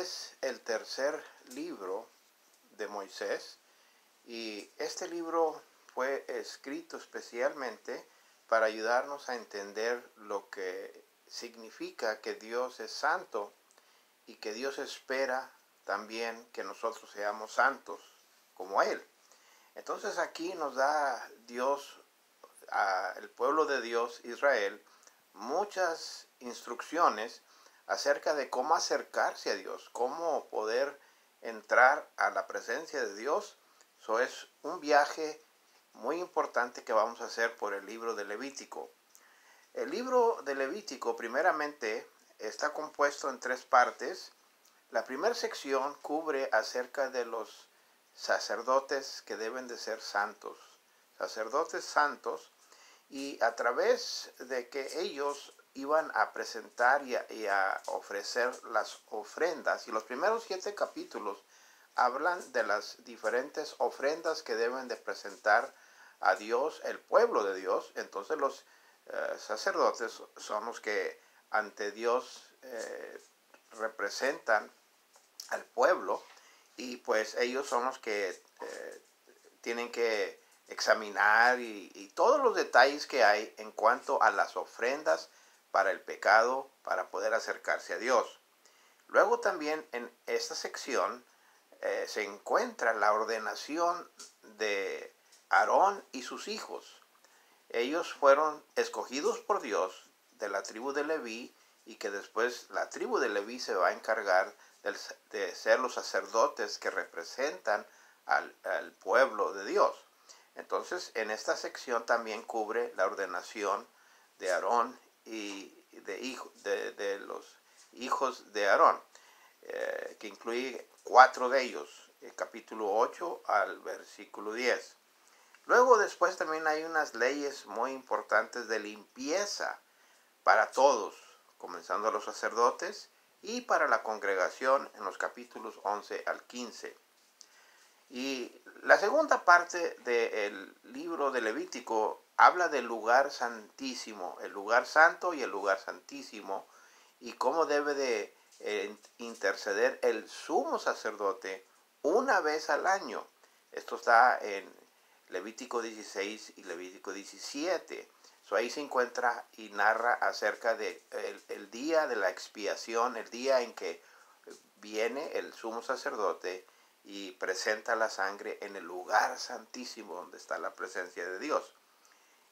es el tercer libro de Moisés y este libro fue escrito especialmente para ayudarnos a entender lo que significa que Dios es santo y que Dios espera también que nosotros seamos santos como Él. Entonces aquí nos da Dios, al pueblo de Dios, Israel, muchas instrucciones acerca de cómo acercarse a Dios, cómo poder entrar a la presencia de Dios. Eso es un viaje muy importante que vamos a hacer por el libro de Levítico. El libro de Levítico, primeramente, está compuesto en tres partes. La primera sección cubre acerca de los sacerdotes que deben de ser santos, sacerdotes santos, y a través de que ellos iban a presentar y a ofrecer las ofrendas. Y los primeros 7 capítulos hablan de las diferentes ofrendas que deben de presentar a Dios, el pueblo de Dios. Entonces los sacerdotes son los que ante Dios representan al pueblo, y pues ellos son los que tienen que examinar y todos los detalles que hay en cuanto a las ofrendas para el pecado, para poder acercarse a Dios. Luego también en esta sección se encuentra la ordenación de Aarón y sus hijos. Ellos fueron escogidos por Dios de la tribu de Leví, y que después la tribu de Leví se va a encargar de ser los sacerdotes que representan al pueblo de Dios. Entonces, en esta sección también cubre la ordenación de Aarón y de los hijos de Aarón, que incluye 4 de ellos, el capítulo 8 al versículo 10. Luego, después también hay unas leyes muy importantes de limpieza para todos, comenzando a los sacerdotes y para la congregación en los capítulos 11 al 15. Y la segunda parte del libro de Levítico habla del lugar santísimo, el lugar santo y el lugar santísimo, y cómo debe de interceder el sumo sacerdote una vez al año. Esto está en Levítico 16 y Levítico 17. Ahí se encuentra y narra acerca de el día de la expiación, el día en que viene el sumo sacerdote y presenta la sangre en el lugar santísimo donde está la presencia de Dios.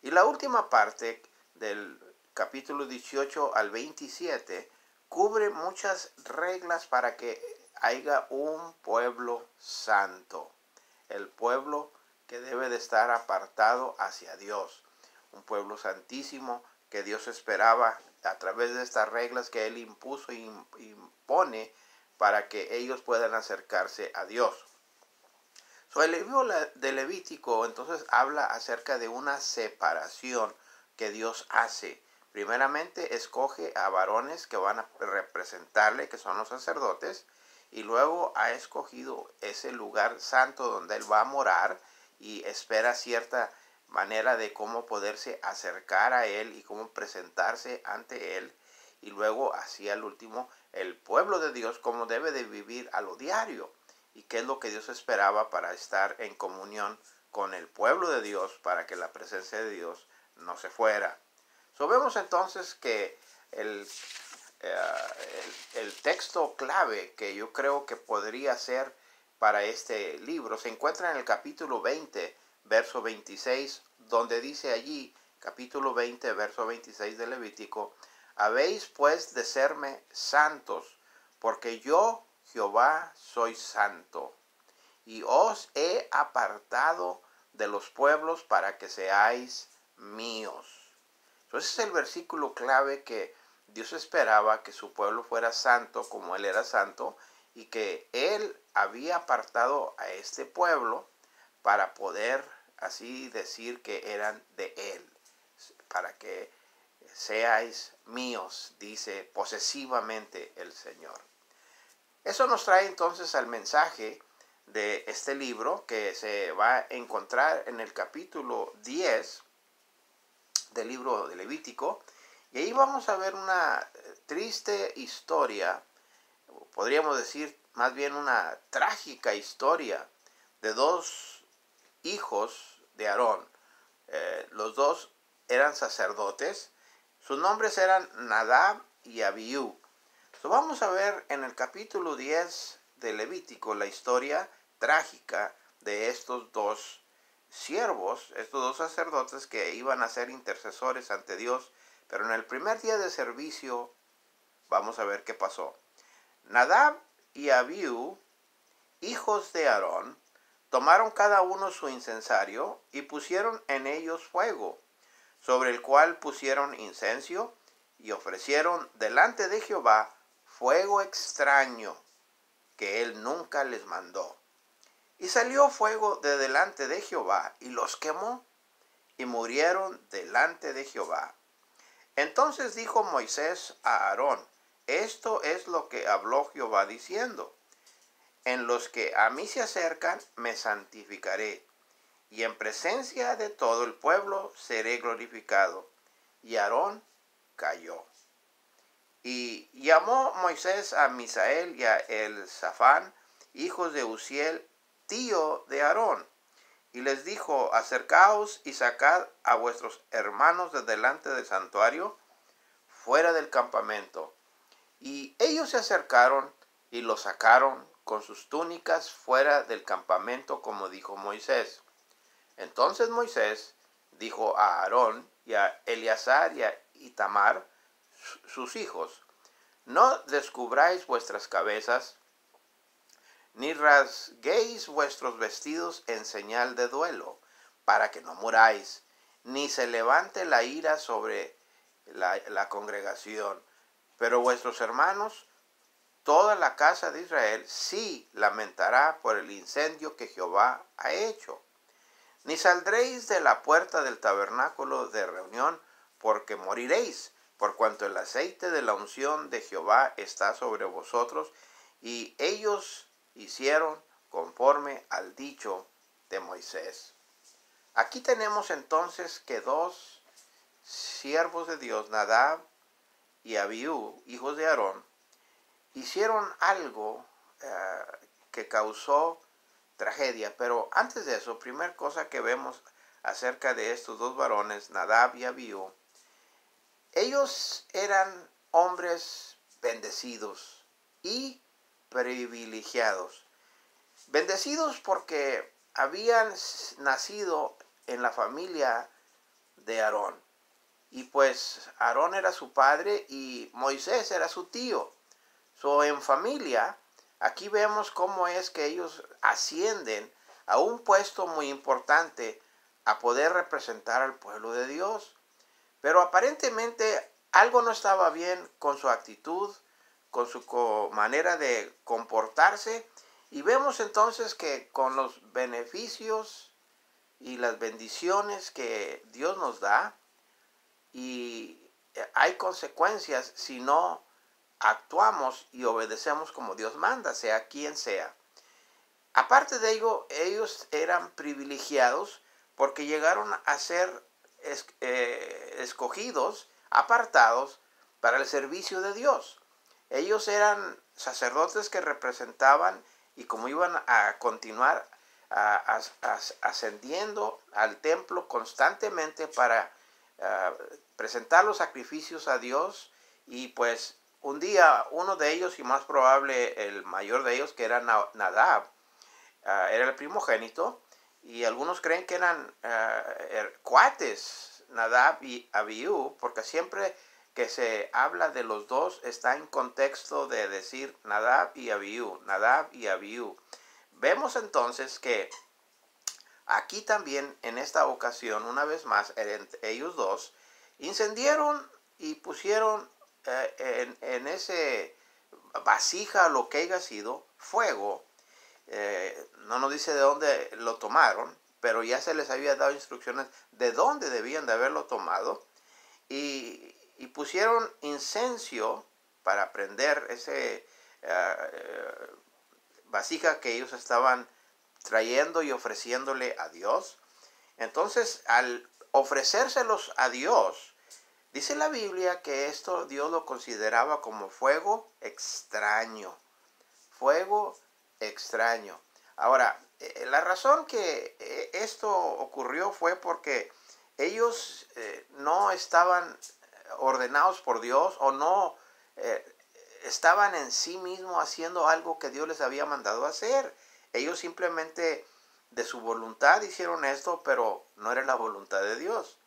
Y la última parte del capítulo 18 al 27 cubre muchas reglas para que haya un pueblo santo, el pueblo que debe de estar apartado hacia Dios, un pueblo santísimo que Dios esperaba a través de estas reglas que Él impuso y impone para que ellos puedan acercarse a Dios. El libro de Levítico entonces habla acerca de una separación que Dios hace. Primeramente escoge a varones que van a representarle, que son los sacerdotes, y luego ha escogido ese lugar santo donde Él va a morar y espera cierta manera de cómo poderse acercar a Él y cómo presentarse ante Él. Y luego, así al último, el pueblo de Dios, cómo debe de vivir a lo diario y qué es lo que Dios esperaba para estar en comunión con el pueblo de Dios, para que la presencia de Dios no se fuera. Vemos entonces que el texto clave que yo creo que podría ser para este libro se encuentra en el capítulo 20, verso 26, donde dice allí, capítulo 20, verso 26 de Levítico: habéis pues de serme santos, porque yo, Jehová, soy santo, y os he apartado de los pueblos para que seáis míos. Entonces es el versículo clave que Dios esperaba que su pueblo fuera santo como Él era santo, y que Él había apartado a este pueblo para poder así decir que eran de Él, para que seáis míos, dice posesivamente el Señor. Eso nos trae entonces al mensaje de este libro, que se va a encontrar en el capítulo 10 del libro de Levítico. Y ahí vamos a ver una triste historia, podríamos decir más bien una trágica historia de dos hijos de Aarón. Los dos eran sacerdotes. Sus nombres eran Nadab y Abiú. Vamos a ver en el capítulo 10 de Levítico la historia trágica de estos dos siervos, estos dos sacerdotes que iban a ser intercesores ante Dios. Pero en el primer día de servicio, vamos a ver qué pasó. Nadab y Abiú, hijos de Aarón, tomaron cada uno su incensario y pusieron en ellos fuego, sobre el cual pusieron incienso y ofrecieron delante de Jehová fuego extraño que él nunca les mandó. Y salió fuego de delante de Jehová y los quemó y murieron delante de Jehová. Entonces dijo Moisés a Aarón: esto es lo que habló Jehová diciendo: en los que a mí se acercan me santificaré, y en presencia de todo el pueblo seré glorificado. Y Aarón cayó. Y llamó Moisés a Misael y a Elzafán, hijos de Uziel, tío de Aarón, y les dijo: acercaos y sacad a vuestros hermanos de delante del santuario, fuera del campamento. Y ellos se acercaron y los sacaron con sus túnicas fuera del campamento, como dijo Moisés. Entonces Moisés dijo a Aarón y a Eleazar y a Itamar, sus hijos: no descubráis vuestras cabezas, ni rasguéis vuestros vestidos en señal de duelo, para que no muráis, ni se levante la ira sobre la congregación. Pero vuestros hermanos, toda la casa de Israel, sí lamentará por el incendio que Jehová ha hecho. Ni saldréis de la puerta del tabernáculo de reunión, porque moriréis, por cuanto el aceite de la unción de Jehová está sobre vosotros. Y ellos hicieron conforme al dicho de Moisés. Aquí tenemos entonces que dos siervos de Dios, Nadab y Abiú, hijos de Aarón, hicieron algo que causó tragedia. Pero antes de eso, primera cosa que vemos acerca de estos dos varones, Nadab y Abiú: ellos eran hombres bendecidos y privilegiados. Bendecidos porque habían nacido en la familia de Aarón. Y pues Aarón era su padre y Moisés era su tío. En familia, aquí vemos cómo es que ellos ascienden a un puesto muy importante, a poder representar al pueblo de Dios. Pero aparentemente algo no estaba bien con su actitud, con su manera de comportarse. Y vemos entonces que con los beneficios y las bendiciones que Dios nos da, y hay consecuencias si no actuamos y obedecemos como Dios manda, sea quien sea. Aparte de ello, ellos eran privilegiados porque llegaron a ser escogidos, apartados para el servicio de Dios. Ellos eran sacerdotes que representaban, y como iban a continuar ascendiendo al templo constantemente para presentar los sacrificios a Dios. Y pues un día uno de ellos, y más probable el mayor de ellos, que era Nadab, era el primogénito, y algunos creen que eran cuates, Nadab y Abiú, porque siempre que se habla de los dos está en contexto de decir Nadab y Abiú, Nadab y Abiú. Vemos entonces que aquí también, en esta ocasión, una vez más, ellos dos incendiaron y pusieron en ese vasija, lo que haya sido, fuego. No nos dice de dónde lo tomaron, pero ya se les había dado instrucciones de dónde debían de haberlo tomado. Y pusieron incienso para prender ese vasija que ellos estaban trayendo y ofreciéndole a Dios. Entonces, al ofrecérselos a Dios, dice la Biblia que esto Dios lo consideraba como fuego extraño. fuego extraño. Ahora, la razón que esto ocurrió fue porque ellos no estaban ordenados por Dios o no estaban en sí mismos haciendo algo que Dios les había mandado hacer. Ellos simplemente de su voluntad hicieron esto, pero no era la voluntad de Dios.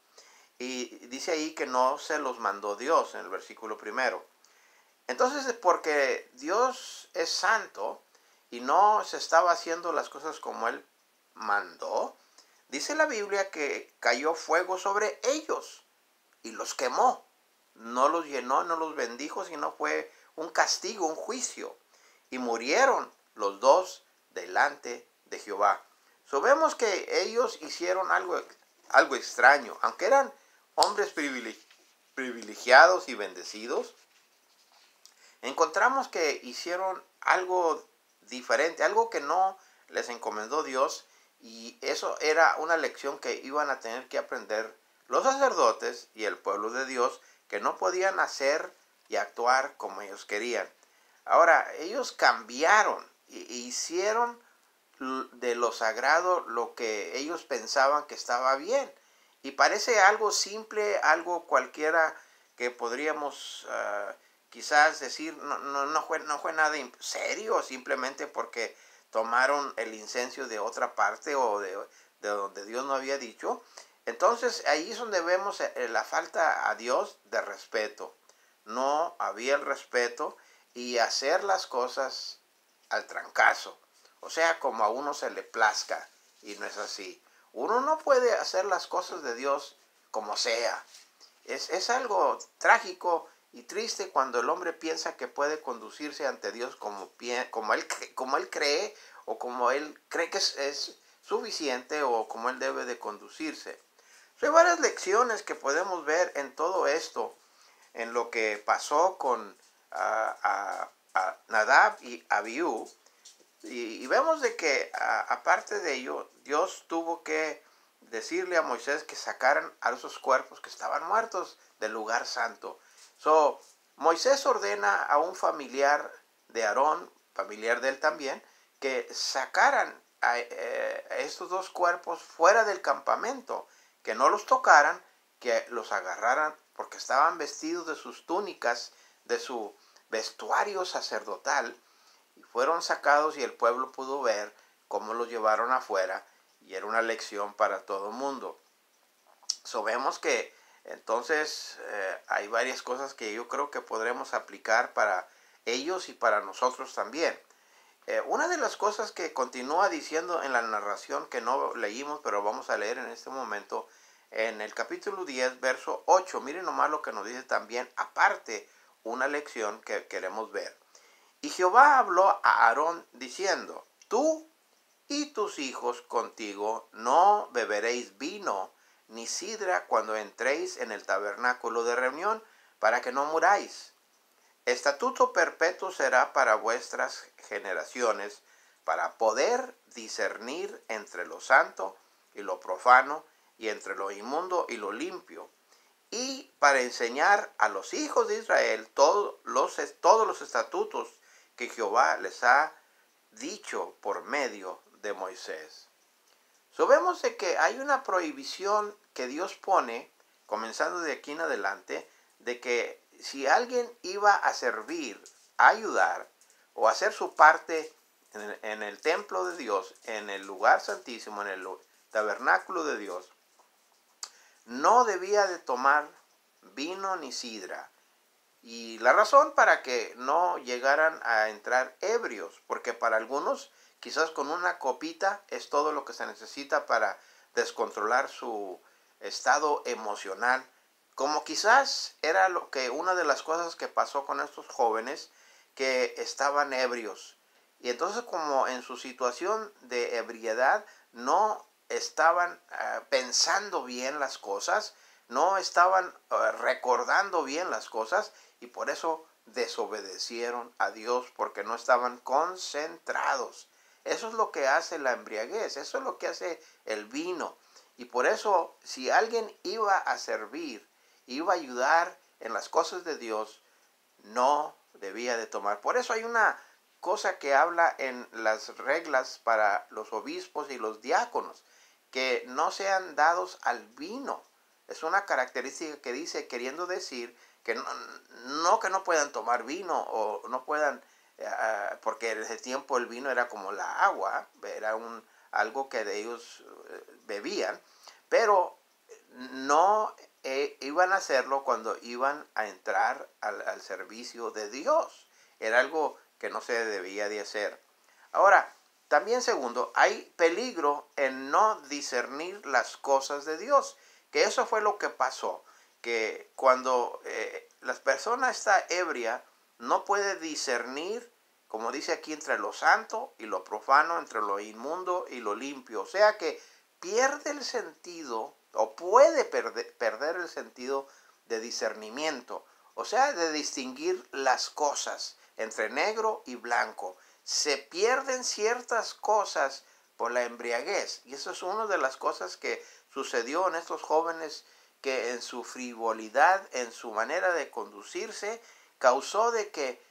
Y dice ahí que no se los mandó Dios en el versículo 1. Entonces, porque Dios es santo y no se estaba haciendo las cosas como Él mandó, dice la Biblia que cayó fuego sobre ellos y los quemó. No los llenó, no los bendijo, sino fue un castigo, un juicio. Y murieron los dos delante de Jehová. Vemos que ellos hicieron algo extraño. Aunque eran hombres privilegiados y bendecidos, encontramos que hicieron algo diferente, algo que no les encomendó Dios, y eso era una lección que iban a tener que aprender los sacerdotes y el pueblo de Dios, que no podían hacer y actuar como ellos querían. Ahora, ellos cambiaron e hicieron de lo sagrado lo que ellos pensaban que estaba bien. Y parece algo simple, algo cualquiera que podríamos quizás decir no fue nada serio, simplemente porque tomaron el incienso de otra parte o de donde Dios no había dicho. Entonces ahí es donde vemos la falta a Dios de respeto. No había el respeto y hacer las cosas al trancazo. O sea, como a uno se le plazca, y no es así. Uno no puede hacer las cosas de Dios como sea. Es algo trágico y triste cuando el hombre piensa que puede conducirse ante Dios como él cree, o como él cree que es suficiente, o como él debe de conducirse. Hay varias lecciones que podemos ver en todo esto, en lo que pasó con a Nadab y Abiú. Y vemos de que aparte de ello, Dios tuvo que decirle a Moisés que sacaran a esos cuerpos que estaban muertos del lugar santo. Moisés ordena a un familiar de Aarón, familiar de él también, que sacaran a estos dos cuerpos fuera del campamento, que no los tocaran, que los agarraran, porque estaban vestidos de sus túnicas, de su vestuario sacerdotal, y fueron sacados, y el pueblo pudo ver cómo los llevaron afuera, y era una lección para todo el mundo. Vemos que entonces hay varias cosas que yo creo que podremos aplicar para ellos y para nosotros también. Una de las cosas que continúa diciendo en la narración, que no leímos, pero vamos a leer en este momento, en el capítulo 10, verso 8, miren nomás lo que nos dice también, aparte una lección que queremos ver. Y Jehová habló a Aarón diciendo: tú y tus hijos contigo no beberéis vino ni sidra cuando entréis en el tabernáculo de reunión, para que no muráis. Estatuto perpetuo será para vuestras generaciones, para poder discernir entre lo santo y lo profano, y entre lo inmundo y lo limpio, y para enseñar a los hijos de Israel todos los estatutos que Jehová les ha dicho por medio de Moisés. Vemos de que hay una prohibición que Dios pone, comenzando de aquí en adelante, de que si alguien iba a servir, a ayudar o a hacer su parte en el templo de Dios, en el lugar santísimo, en el tabernáculo de Dios, no debía de tomar vino ni sidra. Y la razón, para que no llegaran a entrar ebrios, porque para algunos quizás con una copita es todo lo que se necesita para descontrolar su estado emocional, como quizás era una de las cosas que pasó con estos jóvenes que estaban ebrios. Y entonces, como en su situación de ebriedad no estaban pensando bien las cosas, no estaban recordando bien las cosas, y por eso desobedecieron a Dios, porque no estaban concentrados. Eso es lo que hace la embriaguez, eso es lo que hace el vino. Y por eso, si alguien iba a servir, iba a ayudar en las cosas de Dios, no debía de tomar. Por eso hay una cosa que habla en las reglas para los obispos y los diáconos, que no sean dados al vino. Es una característica que dice, queriendo decir que que no puedan tomar vino o no puedan, porque en ese tiempo el vino era como la agua, era algo que de ellos bebían, pero no iban a hacerlo cuando iban a entrar al servicio de Dios. Era algo que no se debía de hacer. Ahora, también segundo, hay peligro en no discernir las cosas de Dios, que eso fue lo que pasó, que cuando la persona está ebria, no puede discernir, como dice aquí, entre lo santo y lo profano, entre lo inmundo y lo limpio. O sea que pierde el sentido, o puede perder el sentido de discernimiento, o sea, de distinguir las cosas entre negro y blanco. Se pierden ciertas cosas por la embriaguez, y eso es una de las cosas que sucedió en estos jóvenes, que en su frivolidad, en su manera de conducirse, causó de que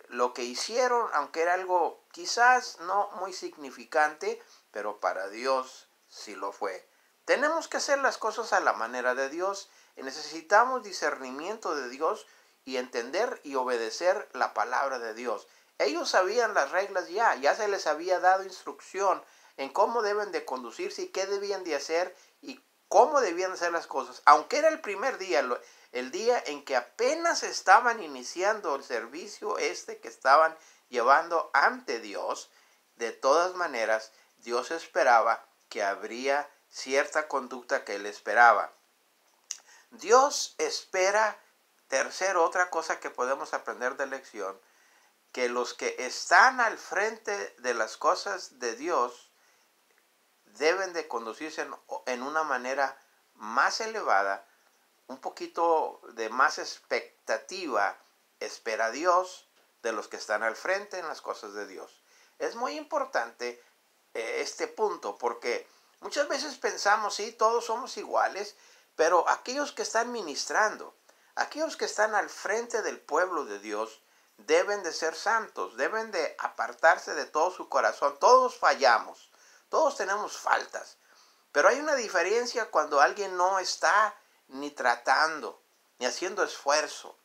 lo que hicieron, aunque era algo quizás no muy significante, pero para Dios sí lo fue. Tenemos que hacer las cosas a la manera de Dios, y necesitamos discernimiento de Dios y entender y obedecer la palabra de Dios. Ellos sabían las reglas ya se les había dado instrucción en cómo deben de conducirse y qué debían de hacer y cómo debían hacer las cosas. Aunque era el primer día, el día en que apenas estaban iniciando el servicio que estaban llevando ante Dios, de todas maneras, Dios esperaba que habría cierta conducta que Él esperaba. Dios espera, tercero, otra cosa que podemos aprender de lección, que los que están al frente de las cosas de Dios deben de conducirse en una manera más elevada, un poquito de más expectativa, espera Dios de los que están al frente en las cosas de Dios. Es muy importante este punto, porque muchas veces pensamos, sí, todos somos iguales, pero aquellos que están ministrando, aquellos que están al frente del pueblo de Dios, deben de ser santos, deben de apartarse de todo su corazón. Todos fallamos, todos tenemos faltas, pero hay una diferencia cuando alguien no está ni tratando, ni haciendo esfuerzo.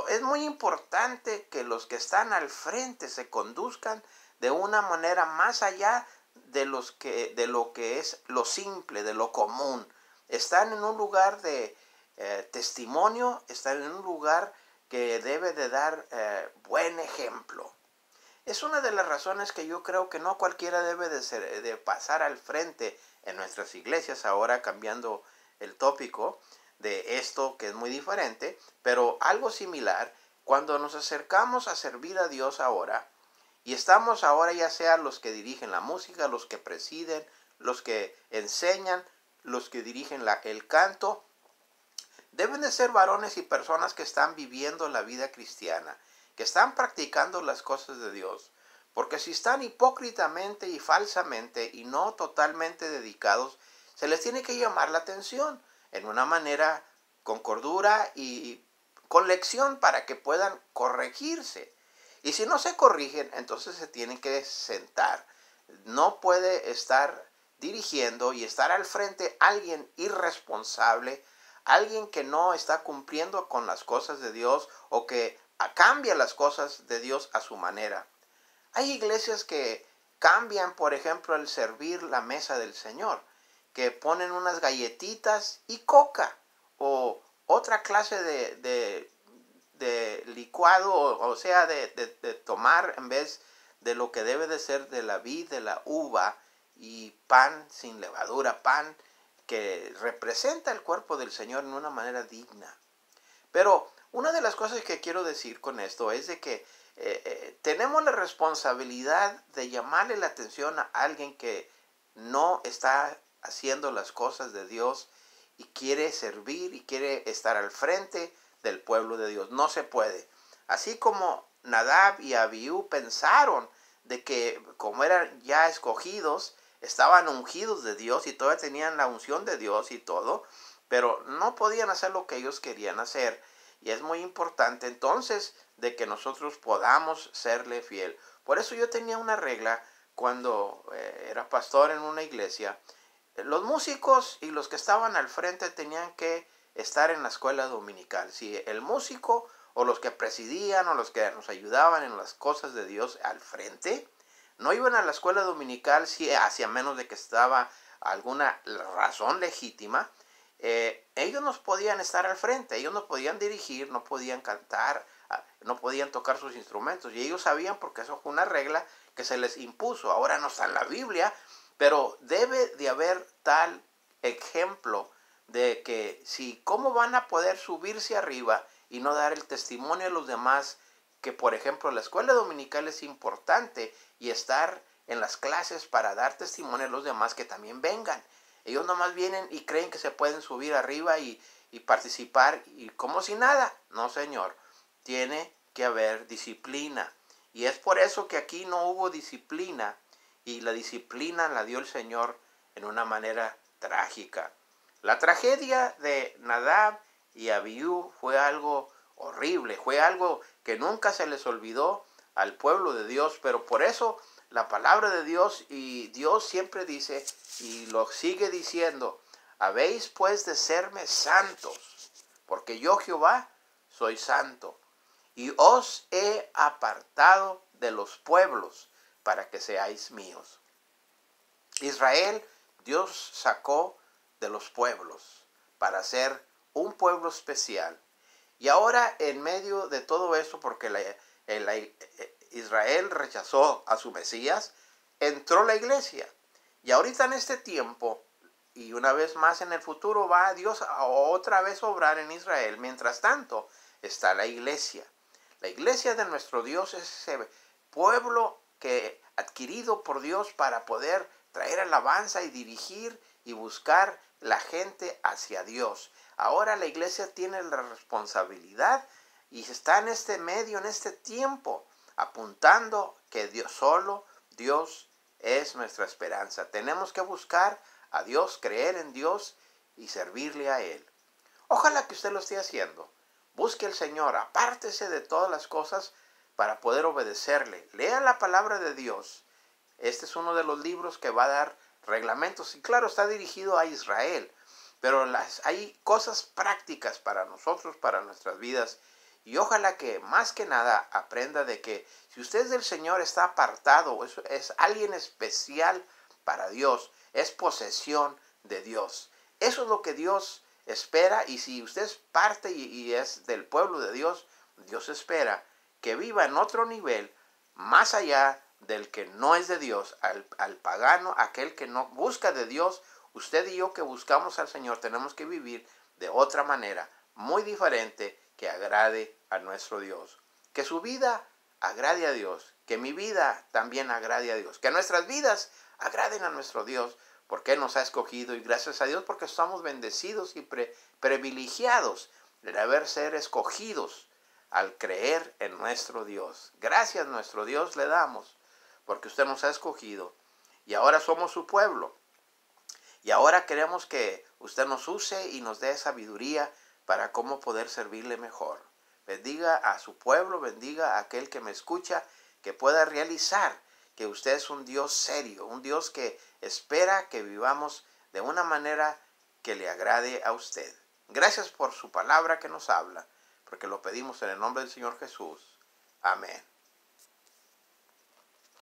Es muy importante que los que están al frente se conduzcan de una manera más allá de lo que es lo simple, de lo común. Están en un lugar de testimonio, están en un lugar que debe de dar buen ejemplo. Es una de las razones que yo creo que no cualquiera debe de pasar al frente en nuestras iglesias, ahora cambiando el tópico de esto que es muy diferente, pero algo similar, cuando nos acercamos a servir a Dios ahora, y estamos ahora ya sea los que dirigen la música, los que presiden, los que enseñan, los que dirigen el canto, deben de ser varones y personas que están viviendo la vida cristiana, que están practicando las cosas de Dios. Porque si están hipócritamente y falsamente y no totalmente dedicados, se les tiene que llamar la atención en una manera con cordura y con lección para que puedan corregirse. Y si no se corrigen, entonces se tienen que sentar. No puede estar dirigiendo y estar al frente alguien irresponsable, alguien que no está cumpliendo con las cosas de Dios o que cambia las cosas de Dios a su manera. Hay iglesias que cambian, por ejemplo, el servir la mesa del Señor, que ponen unas galletitas y coca o otra clase de licuado, o sea, de tomar en vez de lo que debe de ser de la vid, de la uva, y pan sin levadura, pan que representa el cuerpo del Señor en una manera digna. Pero una de las cosas que quiero decir con esto es de que tenemos la responsabilidad de llamarle la atención a alguien que no está haciendo las cosas de Dios y quiere servir y quiere estar al frente del pueblo de Dios. No se puede. Así como Nadab y Abiú pensaron de que como eran ya escogidos, estaban ungidos de Dios y todavía tenían la unción de Dios y todo, pero no podían hacer lo que ellos querían hacer. y es muy importante entonces de que nosotros podamos serle fiel. Por eso yo tenía una regla cuando era pastor en una iglesia. Los músicos y los que estaban al frente tenían que estar en la escuela dominical. Si el músico o los que presidían o los que nos ayudaban en las cosas de Dios al frente no iban a la escuela dominical, si hacia menos de que estaba alguna razón legítima, ellos no podían estar al frente, ellos no podían dirigir, no podían cantar, no podían tocar sus instrumentos, y ellos sabían, porque eso fue una regla que se les impuso. Ahora no está en la Biblia, pero debe de haber tal ejemplo de que si cómo van a poder subirse arriba y no dar el testimonio a los demás, que por ejemplo la escuela dominical es importante y estar en las clases para dar testimonio a los demás que también vengan. Ellos nomás vienen y creen que se pueden subir arriba y participar y como si nada. No, señor, tiene que haber disciplina. Y es por eso que aquí no hubo disciplina, y la disciplina la dio el Señor en una manera trágica. La tragedia de Nadab y Abiú fue algo horrible, fue algo que nunca se les olvidó al pueblo de Dios, pero por eso la palabra de Dios, y Dios siempre dice, y lo sigue diciendo, habéis pues de serme santos, porque yo Jehová soy santo, y os he apartado de los pueblos para que seáis míos. Israel, Dios sacó de los pueblos para ser un pueblo especial. Y ahora en medio de todo eso, porque Israel rechazó a su Mesías, entró la iglesia. Y ahorita en este tiempo, y una vez más en el futuro, va Dios a otra vez obrar en Israel. Mientras tanto, está la iglesia. La iglesia de nuestro Dios es ese pueblo que adquirido por Dios para poder traer alabanza y dirigir y buscar la gente hacia Dios. Ahora la iglesia tiene la responsabilidad y está en este medio, en este tiempo, apuntando que solo Dios es nuestra esperanza. Tenemos que buscar a Dios, creer en Dios y servirle a Él. Ojalá que usted lo esté haciendo. Busque al Señor, apártese de todas las cosas para poder obedecerle. Lea la palabra de Dios. Este es uno de los libros que va a dar reglamentos. Y claro, está dirigido a Israel. Pero hay cosas prácticas para nosotros, para nuestras vidas. Y ojalá que más que nada aprenda de que si usted es del Señor, está apartado, es alguien especial para Dios, es posesión de Dios. Eso es lo que Dios espera, y si usted es parte y es del pueblo de Dios, Dios espera que viva en otro nivel, más allá del que no es de Dios, al pagano, aquel que no busca de Dios. Usted y yo que buscamos al Señor tenemos que vivir de otra manera, muy diferente, que agrade a nuestro Dios. Que su vida agrade a Dios, que mi vida también agrade a Dios, que nuestras vidas agraden a nuestro Dios, porque Él nos ha escogido, y gracias a Dios porque estamos bendecidos y privilegiados de haber ser escogidos al creer en nuestro Dios. Gracias nuestro Dios le damos, porque usted nos ha escogido y ahora somos su pueblo. Y ahora queremos que usted nos use y nos dé sabiduría para cómo poder servirle mejor. Bendiga a su pueblo, bendiga a aquel que me escucha, que pueda realizar que usted es un Dios serio, un Dios que espera que vivamos de una manera que le agrade a usted. Gracias por su palabra que nos habla, porque lo pedimos en el nombre del Señor Jesús. Amén.